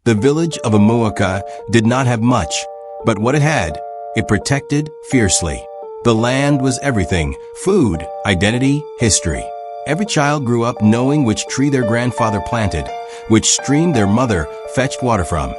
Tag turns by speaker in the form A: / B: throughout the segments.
A: The village of Amuaka did not have much, but what it had, it protected fiercely. The land was everything: food, identity, history. Every child grew up knowing which tree their grandfather planted, which stream their mother fetched water from,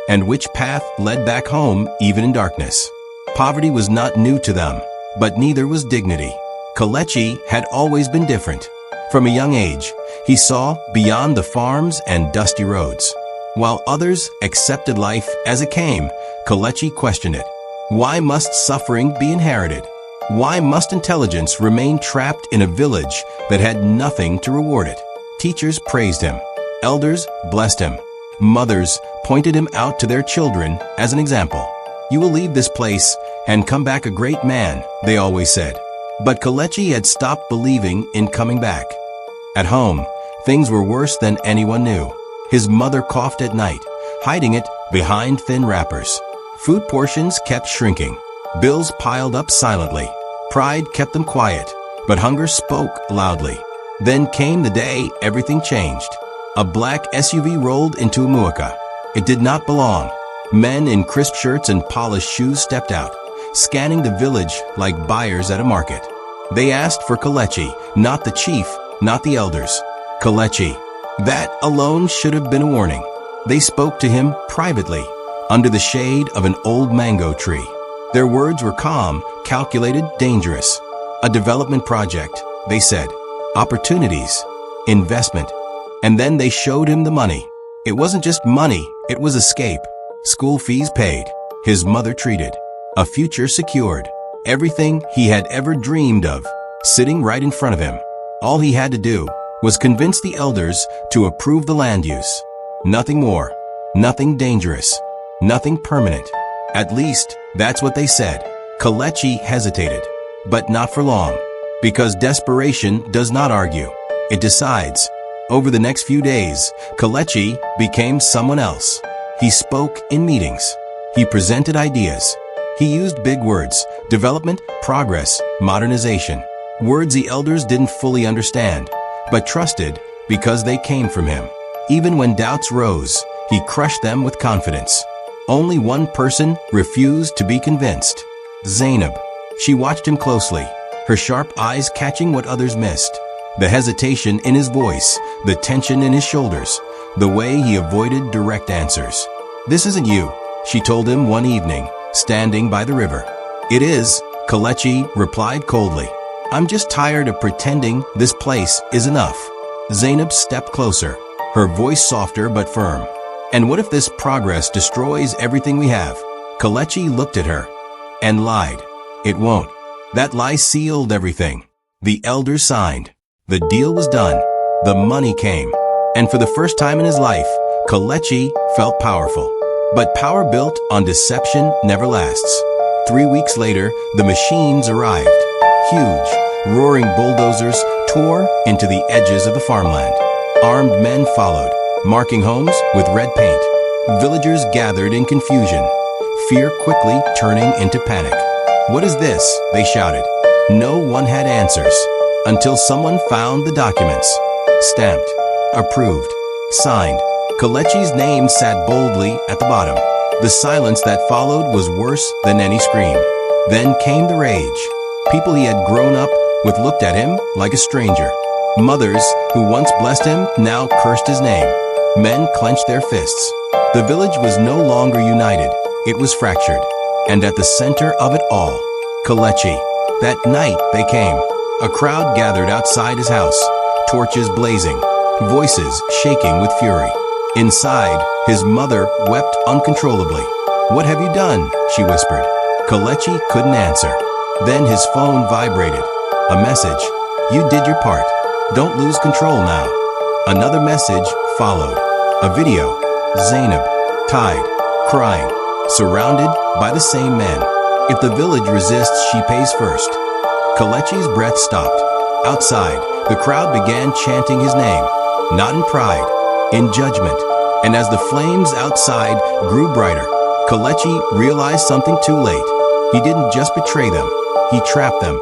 A: and which path led back home even in darkness. Poverty was not new to them, but neither was dignity. Kelechi had always been different. From a young age, he saw beyond the farms and dusty roads. While others accepted life as it came, Kelechi questioned it. Why must suffering be inherited? Why must intelligence remain trapped in a village that had nothing to reward it? Teachers praised him. Elders blessed him. Mothers pointed him out to their children as an example. You will leave this place and come back a great man, they always said. But Kelechi had stopped believing in coming back. At home, things were worse than anyone knew. His mother coughed at night, hiding it behind thin wrappers. Food portions kept shrinking. Bills piled up silently. Pride kept them quiet, but hunger spoke loudly. Then came the day everything changed. A black SUV rolled into Amuaka. It did not belong. Men in crisp shirts and polished shoes stepped out, scanning the village like buyers at a market. They asked for Kelechi, not the chief, not the elders. Kelechi. That alone should have been a warning. They spoke to him privately, under the shade of an old mango tree. Their words were calm, calculated, dangerous. A development project, they said. Opportunities. Investment. And then they showed him the money. It wasn't just money, it was escape. School fees paid. His mother treated. A future secured. Everything he had ever dreamed of, sitting right in front of him. All he had to do was convince the elders to approve the land use. Nothing more. Nothing dangerous. Nothing permanent. At least, that's what they said. Kelechi hesitated. But not for long. Because desperation does not argue. It decides. Over the next few days, Kelechi became someone else. He spoke in meetings. He presented ideas. He used big words: development, progress, modernization. Words the elders didn't fully understand, but trusted because they came from him. Even when doubts rose, he crushed them with confidence. Only one person refused to be convinced: Zainab. She watched him closely, her sharp eyes catching what others missed. The hesitation in his voice, the tension in his shoulders, the way he avoided direct answers. "This isn't you," she told him one evening, standing by the river. "It is," Kelechi replied coldly. "I'm just tired of pretending this place is enough." Zainab stepped closer, her voice softer but firm. "And what if this progress destroys everything we have?" Kelechi looked at her and lied. "It won't." That lie sealed everything. The elders signed. The deal was done. The money came. And for the first time in his life, Kelechi felt powerful. But power built on deception never lasts. 3 weeks later, the machines arrived. Huge, roaring bulldozers tore into the edges of the farmland. Armed men followed, marking homes with red paint. Villagers gathered in confusion, fear quickly turning into panic. "What is this?" they shouted. No one had answers, until someone found the documents. Stamped, approved, signed. Kelechi's name sat boldly at the bottom. The silence that followed was worse than any scream. Then came the rage. People he had grown up with looked at him like a stranger. Mothers who once blessed him now cursed his name. Men clenched their fists. The village was no longer united. It was fractured. And at the center of it all, Kelechi. That night they came. A crowd gathered outside his house, torches blazing, voices shaking with fury. Inside, his mother wept uncontrollably. "What have you done?" she whispered. Kelechi couldn't answer. Then his phone vibrated. A message: "You did your part. Don't lose control now." Another message followed. A video. Zainab, tied, crying, surrounded by the same men. If the village resists, she pays first. Kelechi's breath stopped. Outside, the crowd began chanting his name, not in pride, in judgment. And as the flames outside grew brighter, Kelechi realized something too late. He didn't just betray them, he trapped them.